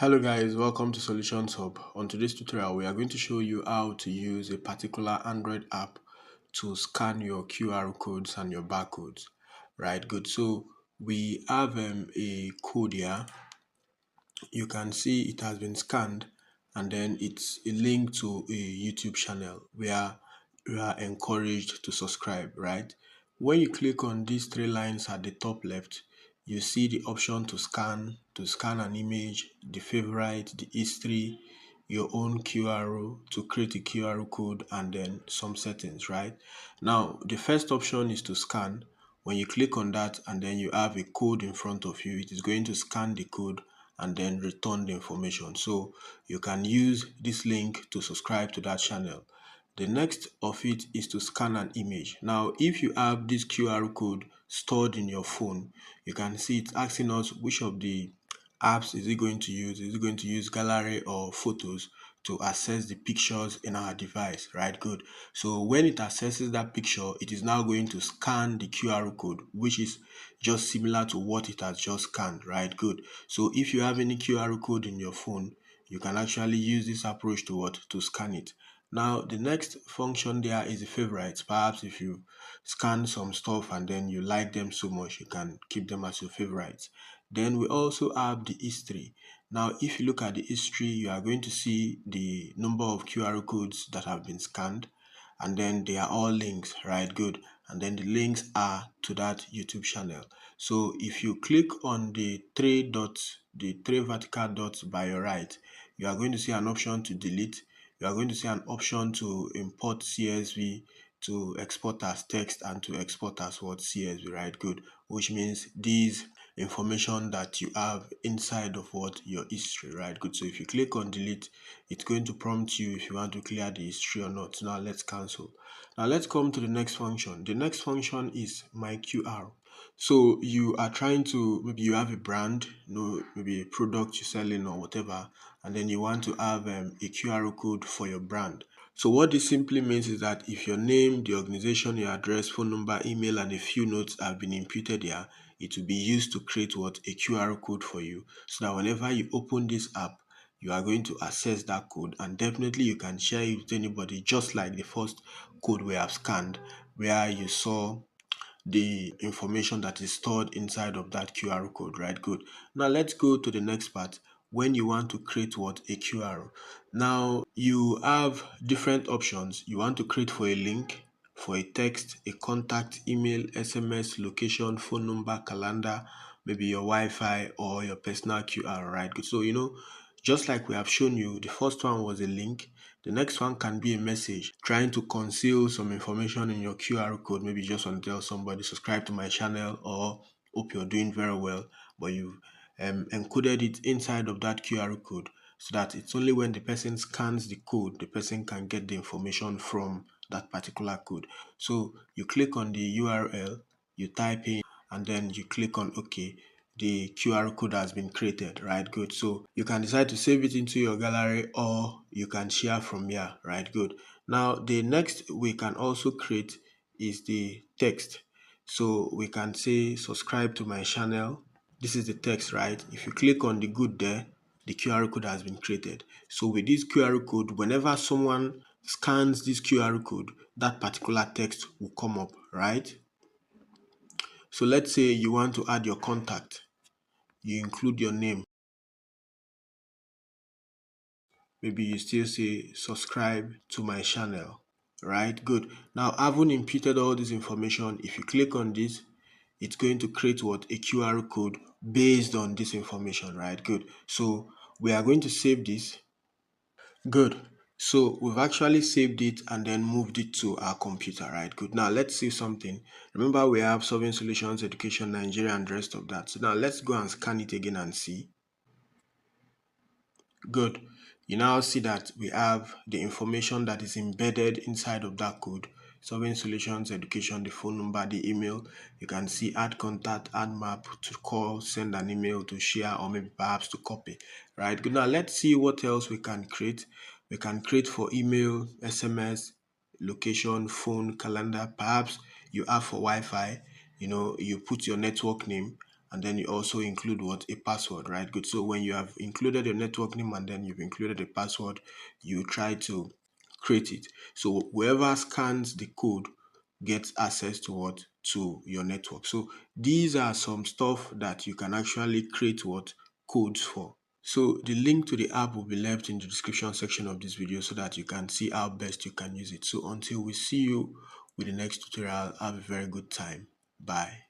Hello guys, welcome to Solutions Hub. On today's tutorial, we are going to show you how to use a particular Android app to scan your QR codes and your barcodes. Right, good. So we have a code here. You can see it has been scanned and then it's a link to a YouTube channel where you are encouraged to subscribe, right? When you click on these three lines at the top left, you see the option to scan an image, the favorite, the history, your own QR, to create a QR code, and then some settings, right? Now, the first option is to scan. When you click on that and then you have a code in front of you, it is going to scan the code and then return the information. So you can use this link to subscribe to that channel. The next of it is to scan an image. Now, if you have this QR code stored in your phone, you can see it's asking us which of the apps is it going to use. Is it going to use gallery or photos to access the pictures in our device, right? Good. So when it accesses that picture, it is now going to scan the QR code, which is just similar to what it has just scanned, right? Good. So if you have any QR code in your phone, you can actually use this approach to what? To scan it. Now, the next function there is the favorites. Perhaps if you scan some stuff and then you like them so much, you can keep them as your favorites. Then we also have the history. Now, if you look at the history, you are going to see the number of QR codes that have been scanned, and then they are all links, right? Good. And then the links are to that YouTube channel. So if you click on the three dots, the three vertical dots by your right, you are going to see an option to delete. You are going to see an option to import CSV, to export as text, and to export as what? CSV, right? Good. Which means these information that you have inside of what? Your history, right? Good. So if you click on delete, it's going to prompt you if you want to clear the history or not. Now let's cancel. Now let's come to the next function. The next function is my QR. So you are trying to, maybe you have a brand, maybe a product you're selling or whatever, and then you want to have a QR code for your brand. So what this simply means is that if your name, the organization, your address, phone number, email, and a few notes have been imputed here, it will be used to create what? A QR code for you, so that whenever you open this app, you are going to access that code, and definitely you can share it with anybody, just like the first code we have scanned, where you saw the information that is stored inside of that QR code, right? Good. Now let's go to the next part. When you want to create what? A QR. Now you have different options. You want to create for a link, for a text, a contact, email, SMS, location, phone number, calendar, maybe your Wi-Fi or your personal QR, right? Good. So, just like we have shown you, the first one was a link. The next one can be a message trying to conceal some information in your QR code. Maybe you just want to tell somebody, subscribe to my channel, or hope you're doing very well, but you've encoded it inside of that QR code, so that it's only when the person scans the code, the person can get the information from that particular code. So you click on the URL, you type in, and then you click on OK. The QR code has been created, right? Good. So you can decide to save it into your gallery, or you can share from here, right? Good. Now the next we can also create is the text. So we can say subscribe to my channel. This is the text, right? If you click on the good there, the QR code has been created. So with this QR code, whenever someone scans this QR code, that particular text will come up, right? So let's say you want to add your contact. You include your name. Maybe you still say subscribe to my channel, right? Good. Now, having imputed all this information, if you click on this, it's going to create what? A QR code based on this information, right? Good. So we are going to save this. Good. So we've actually saved it and then moved it to our computer, right? Good. Now let's see something. Remember, we have Solving Solutions, Education Nigeria, and the rest of that. So now let's go and scan it again and see. Good. You now see that we have the information that is embedded inside of that code. Solving Solutions, Education, the phone number, the email. You can see add contact, add map, to call, send an email, to share, or maybe perhaps to copy, right? Good. Now let's see what else we can create. We can create for email, SMS, location, phone, calendar. Perhaps you have for Wi-Fi, you put your network name, and then you also include what? A password, right? Good. So when you have included your network name and then you've included a password, you try to create it. So whoever scans the code gets access to what? To your network. So these are some stuff that you can actually create what? Codes for. So the link to the app will be left in the description section of this video so that you can see how best you can use it. So until we see you with the next tutorial, have a very good time. Bye.